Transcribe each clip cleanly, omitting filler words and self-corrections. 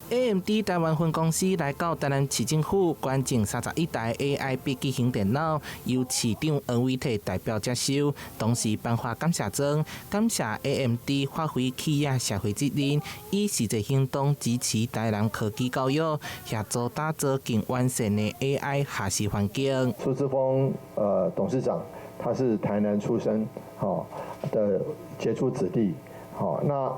AMD 台灣分公司來到台南市政府捐贈31台 AI 筆記型電腦，由市長黃偉綽代表接收，同時頒發感謝狀，感謝 AMD 發揮企業社會責任，以實際行動支持台南科技教育，協助打造更完善的 AI 學習環境。蘇姿豐董事長，他是台南出生，的傑出子弟，那。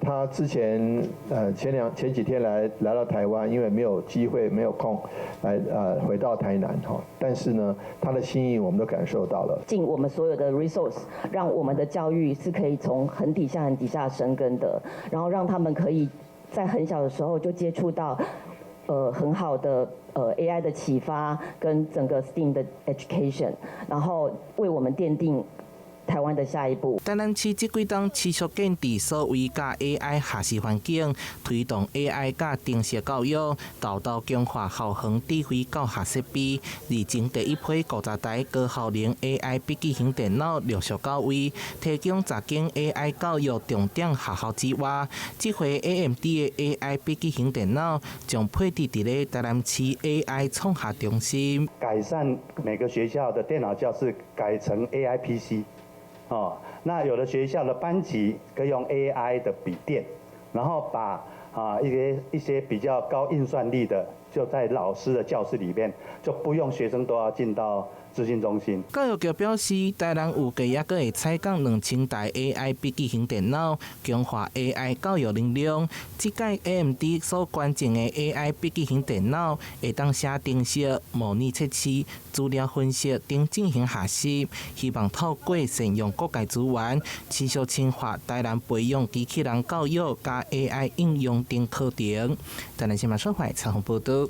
他之前前幾天來到台灣，因為沒有機會沒有空來回到台南哈，但是呢，他的心意我們都感受到了。盡我們所有的 resource， 讓我們的教育是可以從很底下生根的，然後讓他們可以在很小的時候就接觸到很好的AI 的啟發跟整個 STEAM 的 education， 然後為我們奠定台灣的下一步。台南市這幾檔持續建置所謂甲 AI 學習環境，推動 AI 甲定時教育，導到強化校園智慧教學設備。而前第一批50台高效能 AI 筆記型電腦陸續到位，提供查經 AI 教育重點學校之外，這回 AMD 的 AI 筆記型電腦將配置在咧台南市 AI 創客中心，改善每個學校的電腦教室改成 AI PC。那有的學校的班級可以用 AI 的筆電，然後把一些比較高運算力的，就在老師的教室裡面，就不用學生都要進到資訊中心。教育局表示，台南有計還會採購2000台 AI 筆記型電腦，強化 AI 教育能力。這屆 AMD 所捐贈的 AI 筆記型電腦，會當寫程式、模擬測試、資料分析等進行學習。希望透過善用各界資源，持續深化台南培養機器人教育加 AI 應用等課程。台南新聞社會採訪報道。